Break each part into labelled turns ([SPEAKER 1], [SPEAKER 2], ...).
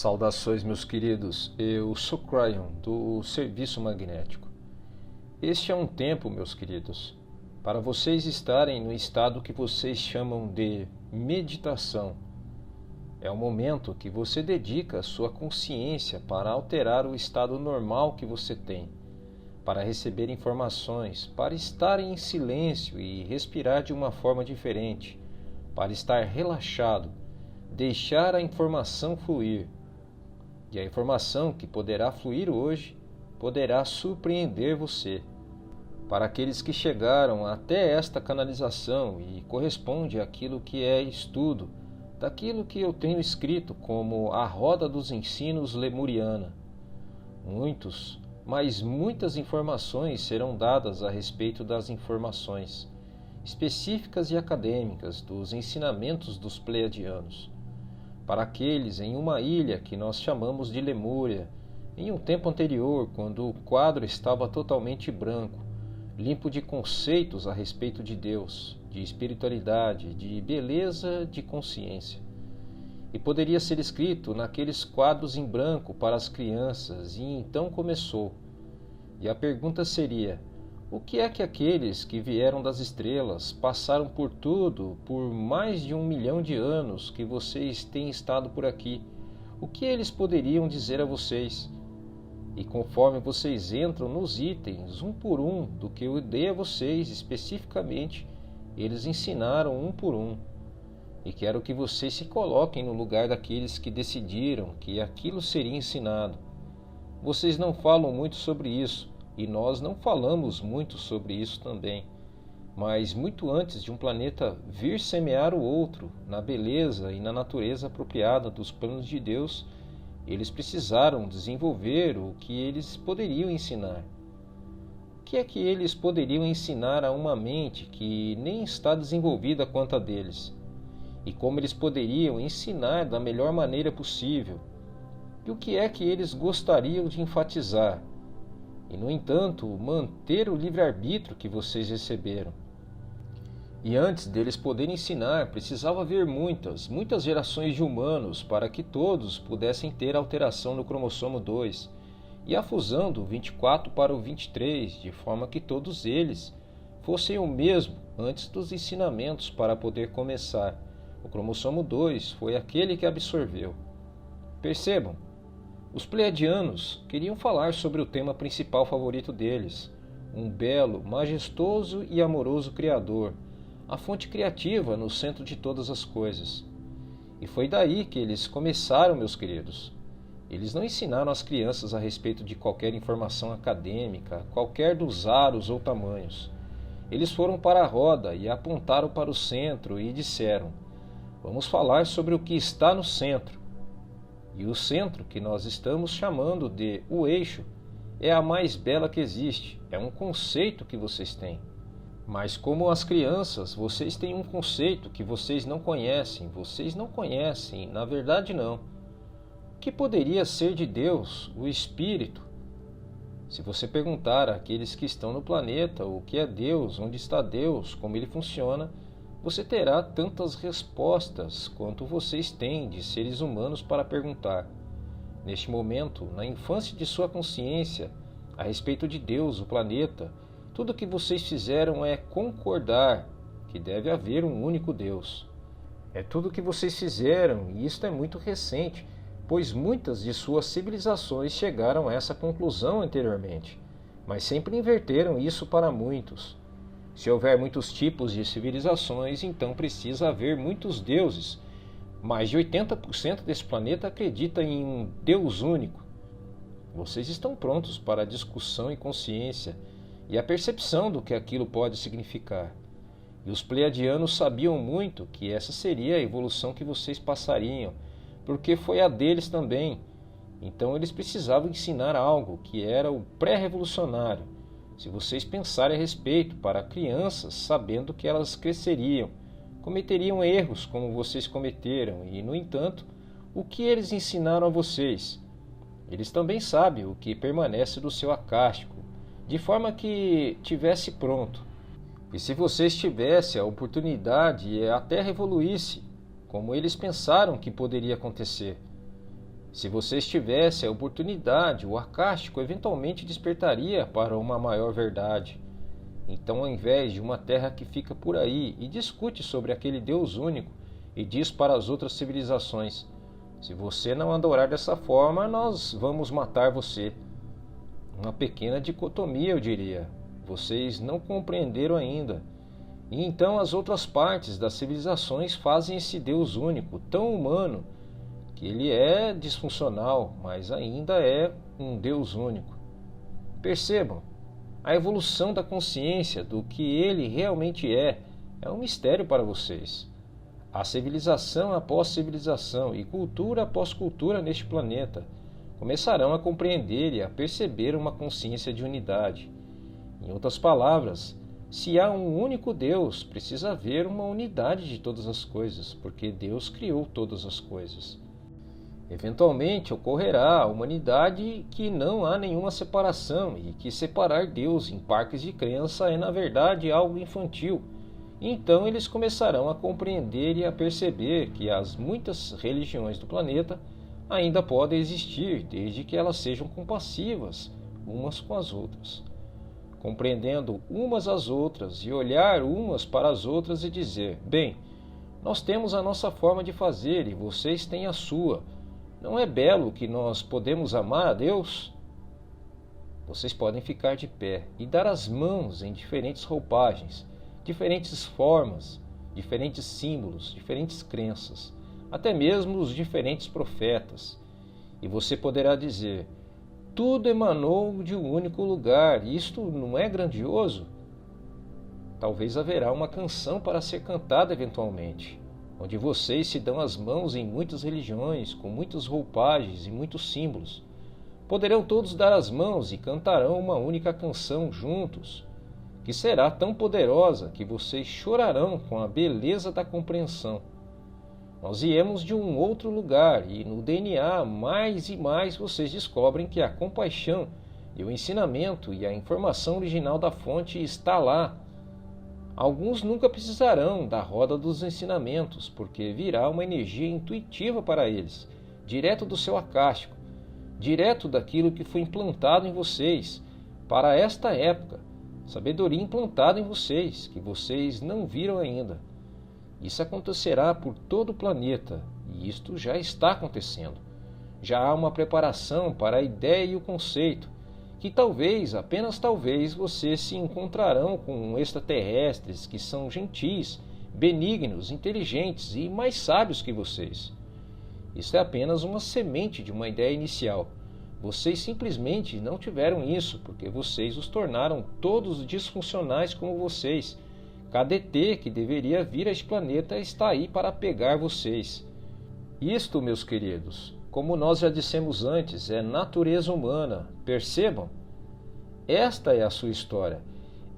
[SPEAKER 1] Saudações, meus queridos. Eu sou Cryon, do Serviço Magnético. Este é um tempo, meus queridos, para vocês estarem no estado que vocês chamam de meditação. É o momento que você dedica a sua consciência para alterar o estado normal que você tem, para receber informações, para estar em silêncio e respirar de uma forma diferente, para estar relaxado, deixar a informação fluir. E a informação que poderá fluir hoje poderá surpreender você. Para aqueles que chegaram até esta canalização e corresponde àquilo que é estudo, daquilo que eu tenho escrito como a Roda dos Ensinos Lemuriana. Muitos, mas muitas informações serão dadas a respeito das informações específicas e acadêmicas dos ensinamentos dos Pleiadianos. Para aqueles em uma ilha que nós chamamos de Lemúria, em um tempo anterior, quando o quadro estava totalmente branco, limpo de conceitos a respeito de Deus, de espiritualidade, de beleza, de consciência. E poderia ser escrito naqueles quadros em branco para as crianças, e então começou. E a pergunta seria: o que é que aqueles que vieram das estrelas passaram por tudo, por mais de 1 milhão de anos que vocês têm estado por aqui? O que eles poderiam dizer a vocês? E conforme vocês entram nos itens, um por um, do que eu dei a vocês especificamente, eles ensinaram um por um. E quero que vocês se coloquem no lugar daqueles que decidiram que aquilo seria ensinado. Vocês não falam muito sobre isso. E nós não falamos muito sobre isso também. Mas muito antes de um planeta vir semear o outro, na beleza e na natureza apropriada dos planos de Deus, eles precisaram desenvolver o que eles poderiam ensinar. O que é que eles poderiam ensinar a uma mente que nem está desenvolvida quanto a deles? E como eles poderiam ensinar da melhor maneira possível? E o que é que eles gostariam de enfatizar? E, no entanto, manter o livre-arbítrio que vocês receberam. E antes deles poderem ensinar, precisava haver muitas gerações de humanos para que todos pudessem ter alteração no cromossomo 2 e a fusão do 24 para o 23, de forma que todos eles fossem o mesmo antes dos ensinamentos para poder começar. O cromossomo 2 foi aquele que absorveu. Percebam? Os Pleiadianos queriam falar sobre o tema principal favorito deles, um belo, majestoso e amoroso Criador, a fonte criativa no centro de todas as coisas. E foi daí que eles começaram, meus queridos. Eles não ensinaram às crianças a respeito de qualquer informação acadêmica, qualquer dos aros ou tamanhos. Eles foram para a roda e apontaram para o centro e disseram: vamos falar sobre o que está no centro. E o centro, que nós estamos chamando de o eixo, é a mais bela que existe, é um conceito que vocês têm. Mas como as crianças, vocês têm um conceito que vocês não conhecem, na verdade não. O que poderia ser de Deus, o Espírito? Se você perguntar àqueles que estão no planeta o que é Deus, onde está Deus, como ele funciona, você terá tantas respostas quanto vocês têm de seres humanos para perguntar. Neste momento, na infância de sua consciência, a respeito de Deus, o planeta, tudo o que vocês fizeram é concordar que deve haver um único Deus. É tudo o que vocês fizeram, e isto é muito recente, pois muitas de suas civilizações chegaram a essa conclusão anteriormente, mas sempre inverteram isso para muitos. Se houver muitos tipos de civilizações, então precisa haver muitos deuses. Mais de 80% desse planeta acredita em um Deus único. Vocês estão prontos para a discussão e consciência e a percepção do que aquilo pode significar. E os Pleiadianos sabiam muito que essa seria a evolução que vocês passariam, porque foi a deles também. Então eles precisavam ensinar algo que era o pré-revolucionário. Se vocês pensarem a respeito para crianças, sabendo que elas cresceriam, cometeriam erros como vocês cometeram, e, no entanto, o que eles ensinaram a vocês? Eles também sabem o que permanece do seu acástico, de forma que tivesse pronto. E se vocês tivessem a oportunidade e a Terra evoluísse, como eles pensaram que poderia acontecer, Se vocês tivessem a oportunidade, o acástico eventualmente despertaria para uma maior verdade. Então, ao invés de uma terra que fica por aí e discute sobre aquele Deus único e diz para as outras civilizações: se você não adorar dessa forma, nós vamos matar você. Uma pequena dicotomia, eu diria. Vocês não compreenderam ainda. E então as outras partes das civilizações fazem esse Deus único, tão humano, que ele é disfuncional, mas ainda é um Deus único. Percebam, a evolução da consciência do que ele realmente é um mistério para vocês. Há civilização após civilização e cultura após cultura neste planeta começarão a compreender e a perceber uma consciência de unidade. Em outras palavras, se há um único Deus, precisa haver uma unidade de todas as coisas, porque Deus criou todas as coisas. Eventualmente ocorrerá a humanidade que não há nenhuma separação e que separar Deus em parques de crença é na verdade algo infantil. Então eles começarão a compreender e a perceber que as muitas religiões do planeta ainda podem existir, desde que elas sejam compassivas umas com as outras. Compreendendo umas às outras e olhar umas para as outras e dizer: bem, nós temos a nossa forma de fazer e vocês têm a sua. Não é belo que nós podemos amar a Deus? Vocês podem ficar de pé e dar as mãos em diferentes roupagens, diferentes formas, diferentes símbolos, diferentes crenças, até mesmo os diferentes profetas. E você poderá dizer: tudo emanou de um único lugar, isto não é grandioso? Talvez haverá uma canção para ser cantada eventualmente, onde vocês se dão as mãos em muitas religiões, com muitas roupagens e muitos símbolos. Poderão todos dar as mãos e cantarão uma única canção juntos, que será tão poderosa que vocês chorarão com a beleza da compreensão. Nós viemos de um outro lugar e no DNA mais e mais vocês descobrem que a compaixão e o ensinamento e a informação original da fonte está lá. Alguns nunca precisarão da roda dos ensinamentos, porque virá uma energia intuitiva para eles, direto do seu acástico, direto daquilo que foi implantado em vocês, para esta época, sabedoria implantada em vocês, que vocês não viram ainda. Isso acontecerá por todo o planeta, e isto já está acontecendo. Já há uma preparação para a ideia e o conceito, que talvez, apenas talvez, vocês se encontrarão com extraterrestres que são gentis, benignos, inteligentes e mais sábios que vocês. Isso é apenas uma semente de uma ideia inicial. Vocês simplesmente não tiveram isso, porque vocês os tornaram todos disfuncionais como vocês. Cada ET que deveria vir a este planeta está aí para pegar vocês. Isto, meus queridos, como nós já dissemos antes, é natureza humana. Percebam? Esta é a sua história.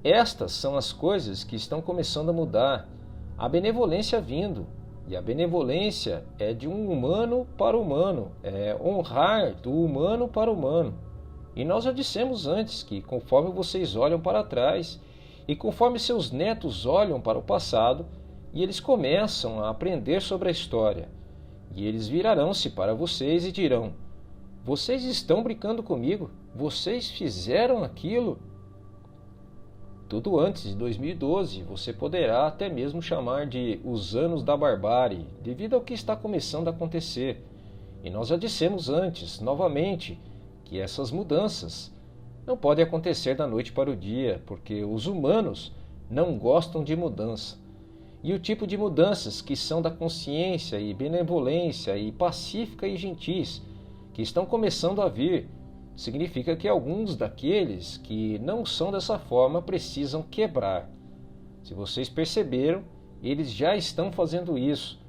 [SPEAKER 1] Estas são as coisas que estão começando a mudar. A benevolência vindo. E a benevolência é de um humano para humano. É honrar do humano para humano. E nós já dissemos antes que conforme vocês olham para trás e conforme seus netos olham para o passado, e eles começam a aprender sobre a história, e eles virarão-se para vocês e dirão: vocês estão brincando comigo? Vocês fizeram aquilo? Tudo antes de 2012, você poderá até mesmo chamar de os anos da barbárie, devido ao que está começando a acontecer. E nós já dissemos antes, novamente, que essas mudanças não pode acontecer da noite para o dia, porque os humanos não gostam de mudança. E o tipo de mudanças que são da consciência e benevolência e pacífica e gentis, que estão começando a vir, significa que alguns daqueles que não são dessa forma precisam quebrar. Se vocês perceberam, eles já estão fazendo isso.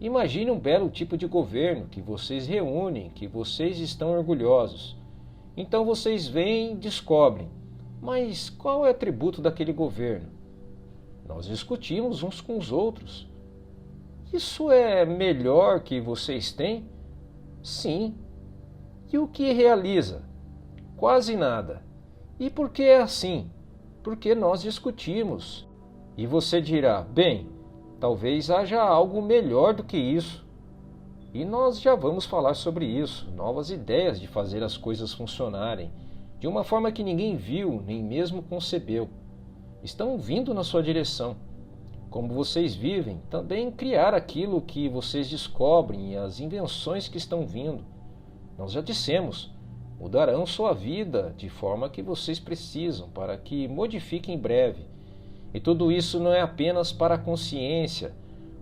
[SPEAKER 1] Imagine um belo tipo de governo que vocês reúnem, que vocês estão orgulhosos. Então vocês vêm e descobrem: mas qual é o atributo daquele governo? Nós discutimos uns com os outros. Isso é melhor que vocês têm? Sim. E o que realiza? Quase nada. E por que é assim? Porque nós discutimos. E você dirá: bem, talvez haja algo melhor do que isso. E nós já vamos falar sobre isso, novas ideias de fazer as coisas funcionarem, de uma forma que ninguém viu, nem mesmo concebeu. Estão vindo na sua direção. Como vocês vivem, também criar aquilo que vocês descobrem e as invenções que estão vindo. Nós já dissemos, mudarão sua vida de forma que vocês precisam para que modifiquem em breve. E tudo isso não é apenas para a consciência.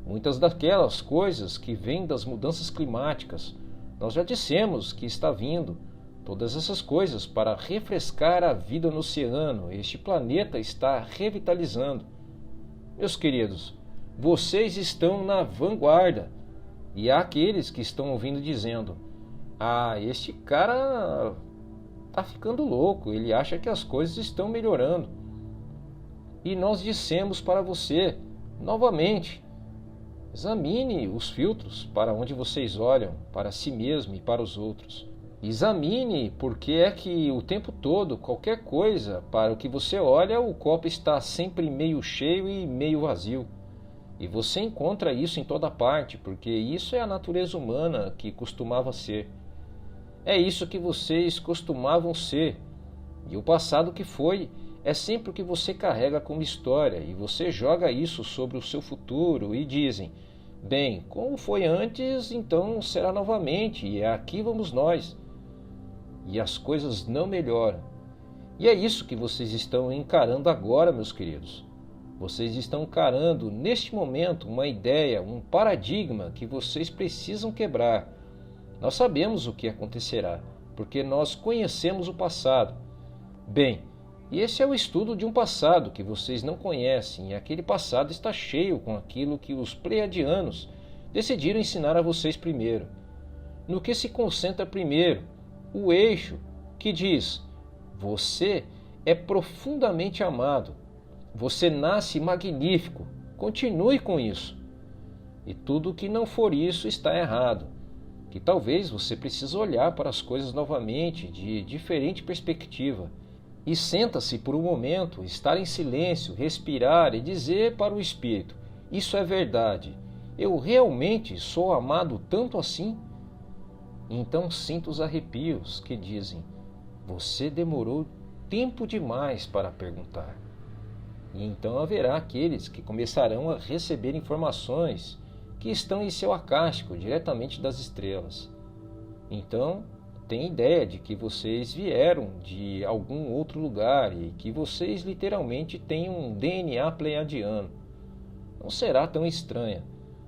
[SPEAKER 1] Muitas daquelas coisas que vêm das mudanças climáticas, nós já dissemos que está vindo. Todas essas coisas para refrescar a vida no oceano, este planeta está revitalizando. Meus queridos, vocês estão na vanguarda. E há aqueles que estão ouvindo dizendo: este cara está ficando louco, ele acha que as coisas estão melhorando. E nós dissemos para você, novamente, examine os filtros para onde vocês olham, para si mesmo e para os outros. Examine porque é que o tempo todo, qualquer coisa para o que você olha, o copo está sempre meio cheio e meio vazio. E você encontra isso em toda parte, porque isso é a natureza humana que costumava ser. É isso que vocês costumavam ser. E o passado que foi é sempre o que você carrega como história, e você joga isso sobre o seu futuro e dizem: bem, como foi antes, então será novamente, e aqui vamos nós. E as coisas não melhoram. E é isso que vocês estão encarando agora, meus queridos. Vocês estão encarando neste momento uma ideia, um paradigma que vocês precisam quebrar. Nós sabemos o que acontecerá, porque nós conhecemos o passado. Bem, e esse é o estudo de um passado que vocês não conhecem, e aquele passado está cheio com aquilo que os pleiadianos decidiram ensinar a vocês primeiro. No que se concentra primeiro? O eixo que diz: você é profundamente amado, você nasce magnífico, continue com isso. E tudo que não for isso está errado, que talvez você precise olhar para as coisas novamente, de diferente perspectiva. E senta-se por um momento, estar em silêncio, respirar e dizer para o espírito: isso é verdade, eu realmente sou amado tanto assim? Então sinta os arrepios que dizem: você demorou tempo demais para perguntar. E então haverá aqueles que começarão a receber informações que estão em seu acástico, diretamente das estrelas. Então, tem ideia de que vocês vieram de algum outro lugar e que vocês literalmente têm um DNA pleiadiano. Não será tão estranha.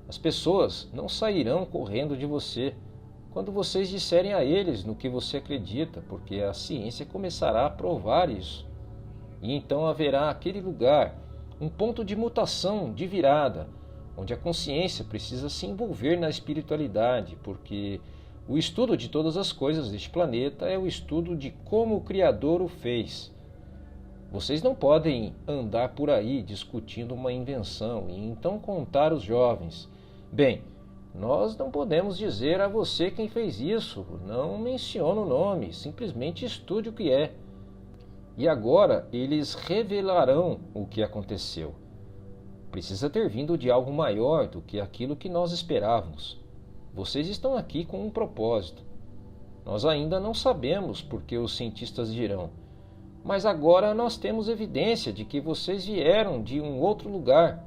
[SPEAKER 1] As pessoas não sairão correndo de você quando vocês disserem a eles no que você acredita, porque a ciência começará a provar isso. E então haverá aquele lugar, um ponto de mutação, de virada, onde a consciência precisa se envolver na espiritualidade, porque o estudo de todas as coisas deste planeta é o estudo de como o Criador o fez. Vocês não podem andar por aí discutindo uma invenção e então contar aos jovens: bem, nós não podemos dizer a você quem fez isso, não menciona o nome, simplesmente estude o que é. E agora eles revelarão o que aconteceu. Precisa ter vindo de algo maior do que aquilo que nós esperávamos. Vocês estão aqui com um propósito. Nós ainda não sabemos porque os cientistas dirão, mas agora nós temos evidência de que vocês vieram de um outro lugar.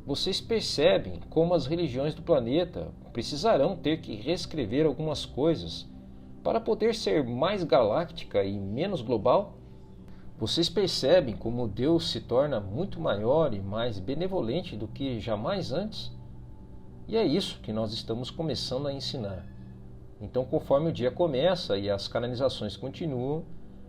[SPEAKER 1] Vocês percebem como as religiões do planeta precisarão ter que reescrever algumas coisas para poder ser mais galáctica e menos global? Vocês percebem como Deus se torna muito maior e mais benevolente do que jamais antes? E é isso que nós estamos começando a ensinar. Então, conforme o dia começa e as canalizações continuam,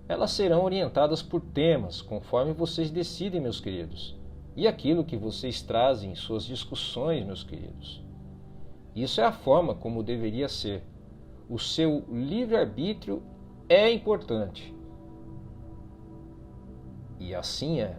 [SPEAKER 1] elas serão orientadas por temas, conforme vocês decidem, meus queridos. E aquilo que vocês trazem em suas discussões, meus queridos. Isso é a forma como deveria ser. O seu livre-arbítrio é importante. E assim é.